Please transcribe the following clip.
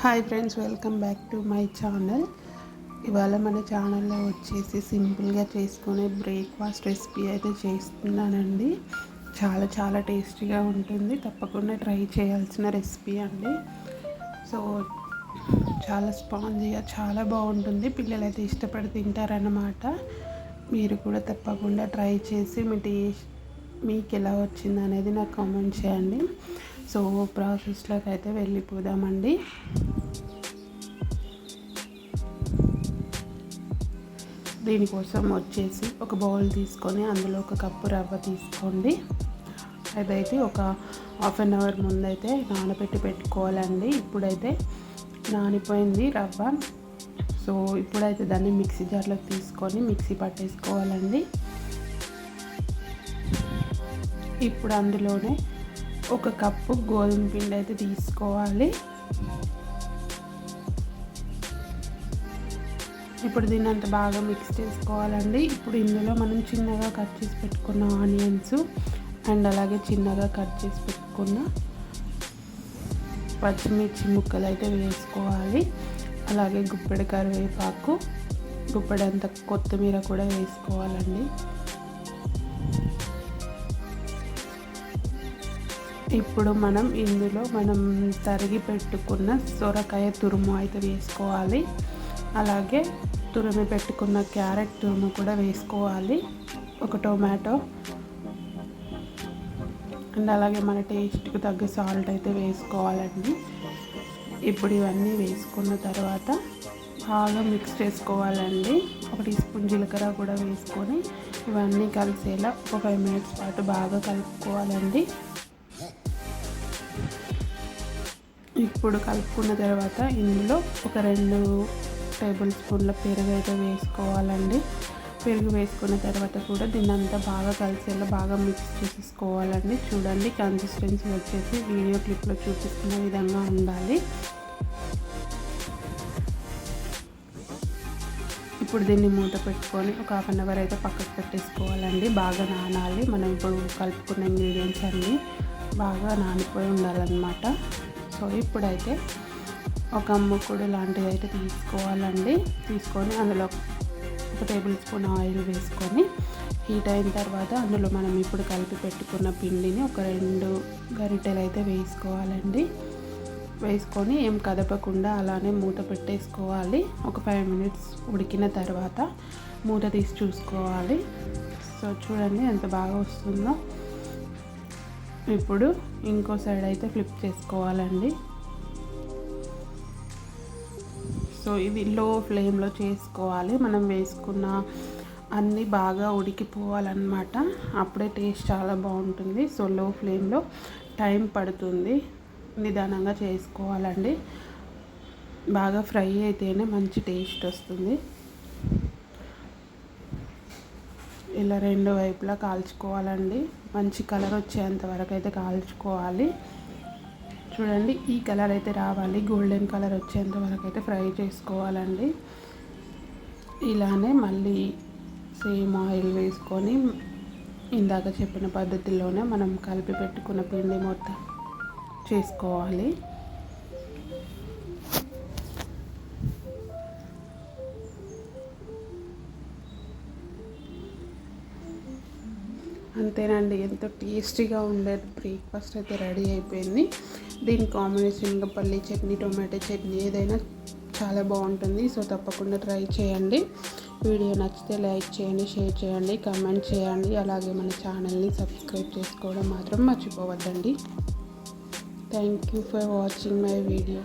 Hi friends, welcome back to my channel. ఇవాళ మన ఛానల్లో వచ్చేసి సింపుల్గా చేసుకునే బ్రేక్ఫాస్ట్ రెసిపీ అయితే చేస్తున్నానండి. చాలా చాలా టేస్టీగా ఉంటుంది, తప్పకుండా ట్రై చేయాల్సిన రెసిపీ అండి. సో చాలా స్పాంజీగా చాలా బాగుంటుంది, పిల్లలు అయితే ఇష్టపడి తింటారన్నమాట. మీరు కూడా తప్పకుండా ట్రై చేసి మీకు ఎలా వచ్చింది అనేది నాకు కామెంట్ చేయండి. సో ప్రాసెస్లోకి అయితే వెళ్ళిపోదామండి. దీనికోసం వచ్చేసి ఒక బౌల్ తీసుకొని అందులో ఒక కప్పు రవ్వ తీసుకోండి. అదైతే ఒక హాఫ్ అన్ అవర్ ముందైతే నానబెట్టి పెట్టుకోవాలండి. ఇప్పుడైతే నానిపోయింది రవ్వ. సో ఇప్పుడైతే దాన్ని మిక్సీ జార్లోకి తీసుకొని మిక్సీ పట్టేసుకోవాలండి. ఇప్పుడు అందులోనే ఒక కప్పు గోధుమ పిండి అయితే తీసుకోవాలి. ఇప్పుడు దీన్ని అంత బాగా మిక్స్ చేసుకోవాలండి. ఇప్పుడు ఇందులో మనం చిన్నగా కట్ చేసి పెట్టుకున్న ఆనియన్స్ అండ్ అలాగే చిన్నగా కట్ చేసి పెట్టుకున్న పచ్చిమిర్చి ముక్కలు అయితే వేసుకోవాలి. అలాగే గుప్పెడు కరివేపాకు, గుప్పెడంత కొత్తిమీర కూడా వేసుకోవాలండి. ఇప్పుడు ఇందులో మనం తరిగి పెట్టుకున్న సొరకాయ తురుము అయితే వేసుకోవాలి. అలాగే తురిమి పెట్టుకున్న క్యారెట్ తురుము కూడా వేసుకోవాలి. ఒక టొమాటో అండ్ అలాగే మన టేస్ట్కి తగ్గ సాల్ట్ అయితే వేసుకోవాలండి. ఇప్పుడు ఇవన్నీ వేసుకున్న తర్వాత బాగా మిక్స్ చేసుకోవాలండి. 1 టీ స్పూన్ జీలకర్ర కూడా వేసుకొని ఇవన్నీ కలిసేలా ఒక 5 మినిట్స్ పాటు బాగా కలుపుకోవాలండి. ఇప్పుడు కలుపుకున్న తర్వాత ఇందులో ఒక 2 టేబుల్ స్పూన్ల పెరుగు అయితే వేసుకోవాలండి. పెరుగు వేసుకున్న తర్వాత కూడా దీన్ని అంతా బాగా కలిసేలా బాగా మిక్స్ చేసుకోవాలండి. చూడండి, కన్సిస్టెన్సీ వచ్చేసి వీడియో క్లిప్లో చూపిస్తున్న విధంగా ఉండాలి. ఇప్పుడు దీన్ని మూత పెట్టుకొని ఒక హాఫ్ అన్ అవర్ అయితే పక్కకు పెట్టేసుకోవాలండి. బాగా నానాలి. మనం ఇప్పుడు కలుపుకున్న ఇంగ్రీడియంట్స్ అన్నీ బాగా నానిపోయి ఉండాలన్నమాట. సో ఇప్పుడైతే ఒక ముక్కుడు లాంటిది అయితే తీసుకోవాలండి. తీసుకొని అందులో ఒక టేబుల్ స్పూన్ ఆయిల్ వేసుకొని హీట్ అయిన తర్వాత అందులో మనం ఇప్పుడు కలిపి పెట్టుకున్న పిండిని ఒక 2 గరిటెలు అయితే వేసుకోవాలండి. వేసుకొని ఏం కదపకుండా అలానే మూత పెట్టేసుకోవాలి. ఒక 5 మినిట్స్ ఉడికిన తర్వాత మూత తీసి చూసుకోవాలి. సో చూడండి ఎంత బాగా వస్తుందో. ఇప్పుడు ఇంకో సైడ్ అయితే ఫ్లిప్ చేసుకోవాలండి. సో ఇది లో ఫ్లేమ్లో చేసుకోవాలి. మనం వేసుకున్న అన్నీ బాగా ఉడికిపోవాలన్నమాట. అప్పుడే టేస్ట్ చాలా బాగుంటుంది. సో లో ఫ్లేమ్లో టైం పడుతుంది, నిదానంగా చేసుకోవాలండి. బాగా ఫ్రై అయితేనే మంచి టేస్ట్ వస్తుంది. ఇలా 2 వైపులా కాల్చుకోవాలండి. మంచి కలర్ వచ్చేంత వరకు అయితే కాల్చుకోవాలి. చూడండి, ఈ కలర్ అయితే రావాలి. గోల్డెన్ కలర్ వచ్చేంత వరకు అయితే ఫ్రై చేసుకోవాలండి. ఇలానే మళ్ళీ సేమ్ ఆయిల్ వేసుకొని ఇందాక చెప్పిన పద్ధతిలోనే మనం కలిపి పెట్టుకున్న పిండి మొత్తం చేసుకోవాలి. అంతేనండి, ఎంతో టేస్టీగా ఉండే బ్రేక్ఫాస్ట్ అయితే రెడీ అయిపోయింది. దీని కాంబినేషన్గా పల్లీ చట్నీ, టొమాటో చట్నీ ఏదైనా చాలా బాగుంటుంది. సో తప్పకుండా ట్రై చేయండి. వీడియో నచ్చితే లైక్ చేయండి, షేర్ చేయండి, కామెంట్ చేయండి. అలాగే మన ఛానల్ని సబ్స్క్రైబ్ చేసుకోవడం మాత్రం మర్చిపోవద్దండి. Thank you for watching my video.